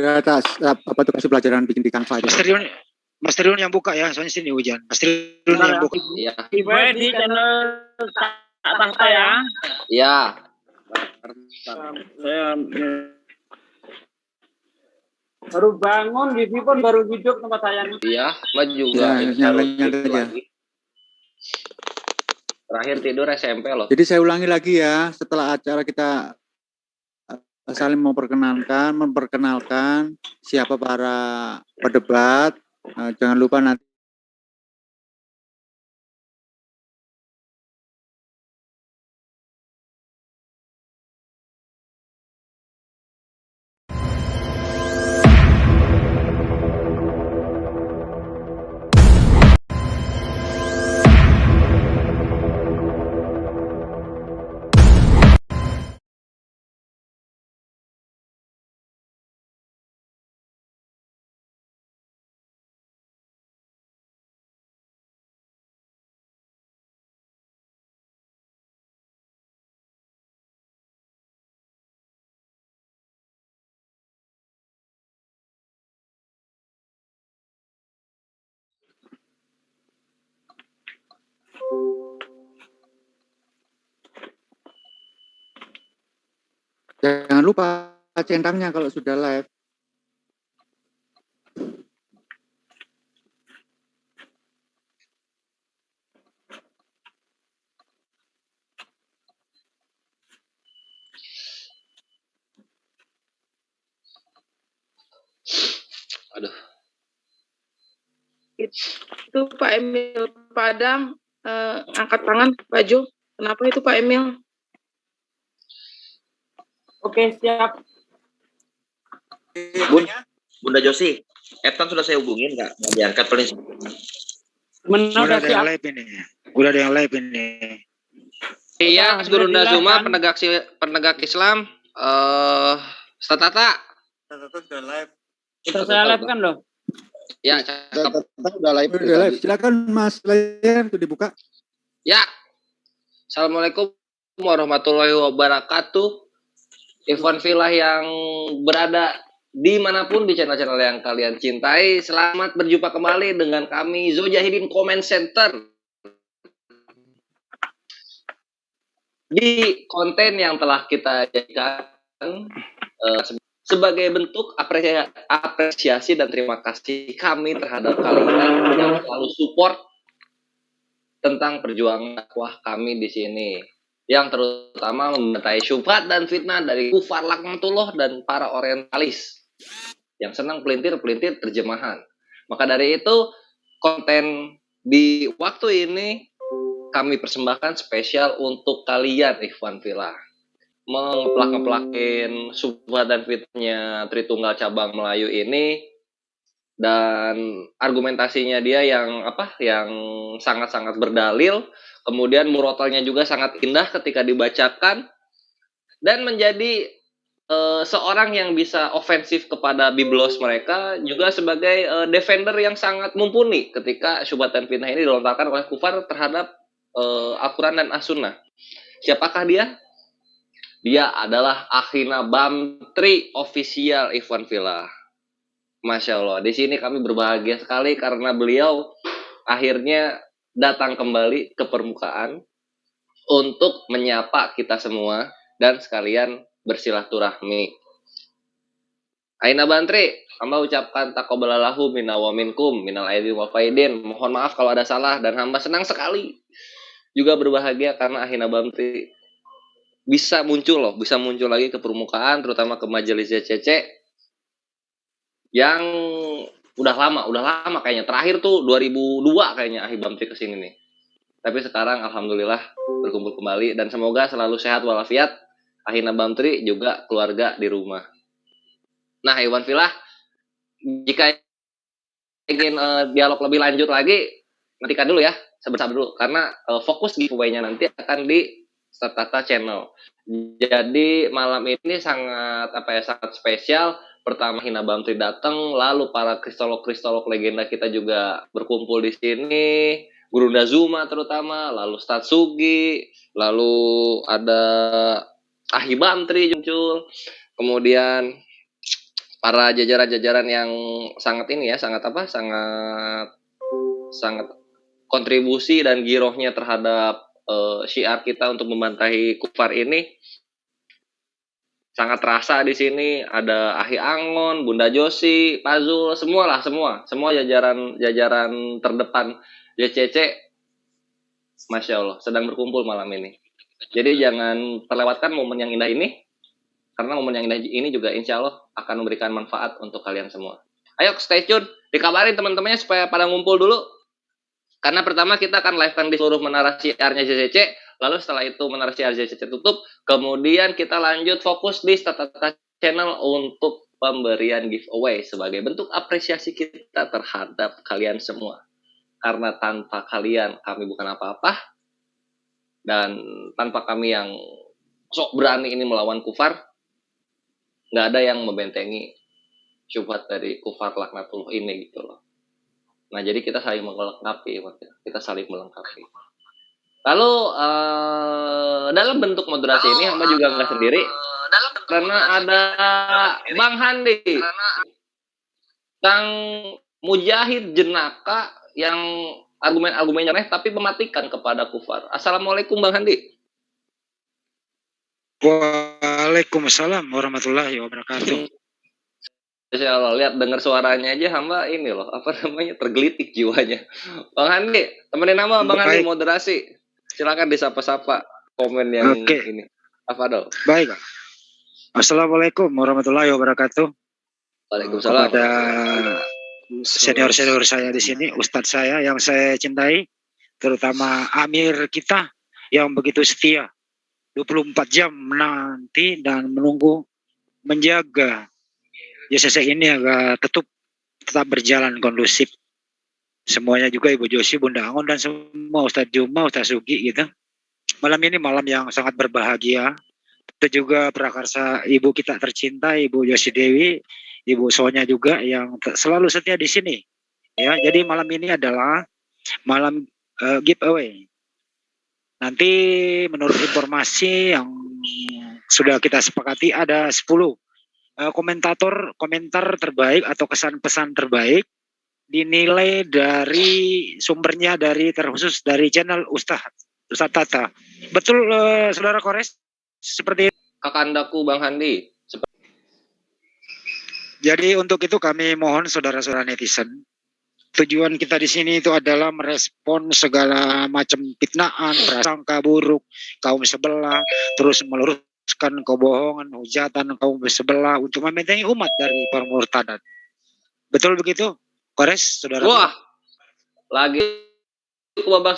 atas apa tuh kasih pelajaran bikin di Canva itu. Mas Triun yang buka ya, soalnya sini hujan. Mas Triun yang buka. Iya. Di channel Tangta ya. Iya. Baru bangun, Givi pun baru hidup tempat saya nih. Iya, Mas juga. Ya, nyalain aja. Terakhir tidur SMP loh. Jadi saya ulangi lagi ya, setelah acara kita saling memperkenalkan siapa para pedebat. Jangan lupa nanti jangan lupa centangnya kalau sudah live. Aduh. Itu Pak Emil Padam angkat tangan, Pak Jo. Kenapa itu Pak Emil? Oke, siap. Bunda Josi, Etan sudah saya hubungin nggak? Nggak diangkat paling. Udah ada yang live ini. Udah ada yang live ini. Iya, Guru Nazuma penegak Islam. Statata. Statata sudah live. Kita saya live kan loh. Ya, Udah live. Silakan Mas layar itu dibuka. Ya. Assalamualaikum warahmatullahi wabarakatuh. Ikhwan Fillah yang berada dimanapun di channel-channel yang kalian cintai, selamat berjumpa kembali dengan kami Zojahidin Comment Center di konten yang telah kita jadikan sebagai bentuk apresiasi dan terima kasih kami terhadap kalian yang selalu support tentang perjuangan dakwah kami di sini, yang terutama membantai syubhat dan fitnah dari kufar laknatullah dan para orientalis yang senang pelintir-pelintir terjemahan. Maka dari itu, konten di waktu ini kami persembahkan spesial untuk kalian, Ikhwan Fillah. Mengeplak-ngeplakin syubhat dan fitnahnya Tritunggal Cabang Melayu ini, dan argumentasinya dia yang sangat-sangat berdalil. Kemudian murotalnya juga sangat indah ketika dibacakan, dan menjadi seorang yang bisa ofensif kepada biblos mereka, juga sebagai defender yang sangat mumpuni ketika syubhat dan fitnah ini dilontarkan oleh kufar terhadap Al-Quran dan As-Sunnah. Siapakah dia? Dia adalah Akhina Bamtri Official, Ikhwan Fillah. Masya Allah, di sini kami berbahagia sekali karena beliau akhirnya datang kembali ke permukaan untuk menyapa kita semua dan sekalian bersilaturahmi. Aina Bantri, hamba ucapkan taqabbalallahu minna wa minkum minal aidin wal faidin. Mohon maaf kalau ada salah, dan hamba senang sekali juga berbahagia karena Aina Bantri bisa muncul lagi ke permukaan, terutama ke majelis JCC yang udah lama kayaknya. Terakhir tuh 2002 kayaknya Ahi Bamtri kesini nih. Tapi sekarang alhamdulillah berkumpul kembali, dan semoga selalu sehat walafiat Ahina Bamtri juga keluarga di rumah. Nah, Ikhwan Fillah, jika ingin dialog lebih lanjut lagi, nantikan dulu ya, sabar dulu, karena fokus giveaway-nya nanti akan di Statata Channel. Jadi malam ini sangat spesial. Pertama Hina Bamtri datang, lalu para kristolog legenda kita juga berkumpul di sini, Guru Nazuma terutama, lalu Ustadz Sugi, lalu ada Ahi Bamtri muncul, kemudian para jajaran-jajaran yang sangat ini ya, sangat kontribusi dan girohnya terhadap syiar kita untuk membantai kufar ini sangat terasa di sini. Ada Ahi Angon, Bunda Josi, Pak Zul, semua jajaran terdepan JCC, Masya Allah, sedang berkumpul malam ini. Jadi jangan terlewatkan momen yang indah ini, karena momen yang indah ini juga insya Allah akan memberikan manfaat untuk kalian semua. Ayo stay tune, dikabarin teman-temannya supaya pada ngumpul dulu. Karena pertama kita akan live-kan di seluruh menara syiarnya JCC, lalu setelah itu menara syiar JCC tutup, kemudian kita lanjut fokus di Statata Channel untuk pemberian giveaway sebagai bentuk apresiasi kita terhadap kalian semua. Karena tanpa kalian kami bukan apa-apa, dan tanpa kami yang sok berani ini melawan kufar, nggak ada yang membentengi syubhat dari kufar laknatullah ini gitu loh. Nah, jadi kita saling melengkapi. Lalu dalam bentuk moderasi ini hamba juga nggak sendiri, karena ada Bang Handi, Kang Mujahid Jenaka yang argumen-argumennya aneh tapi mematikan kepada kufar. Assalamualaikum Bang Handi. Waalaikumsalam warahmatullahi wabarakatuh. Insya Allah, lihat dengar suaranya aja hamba ini loh, tergelitik jiwanya. Bang Handi, temenin nama Bang Handi moderasi. Silakan disapa-sapa komen yang ini. Apa dong? Baik. Assalamualaikum warahmatullahi wabarakatuh. Waalaikumsalam. Kepada senior-senior saya di sini, ustadz saya yang saya cintai, terutama Amir kita yang begitu setia 24 jam menanti dan menunggu, menjaga JCC ini agar tetap berjalan kondusif. Semuanya juga Ibu Josi, Bunda Angon, dan semua Ustadz Juma, Ustadz Sugi gitu. Malam ini malam yang sangat berbahagia. Itu juga prakarsa Ibu kita tercinta, Ibu Josi Dewi, Ibu Sonya juga yang selalu setia di sini. Ya, jadi malam ini adalah malam giveaway. Nanti menurut informasi yang sudah kita sepakati ada 10 komentar terbaik atau kesan pesan terbaik dinilai dari sumbernya terkhusus dari channel Ustadz Tata. Betul Saudara Kores? Seperti Kakandaku Bang Handi. Jadi untuk itu kami mohon saudara-saudara netizen, tujuan kita di sini itu adalah merespon segala macam fitnaan, prasangka buruk kaum sebelah, terus meluruskan kebohongan, hujatan kaum sebelah untuk membentengi umat dari permurtadan. Betul begitu, Kores, saudara? Wah, lagi babak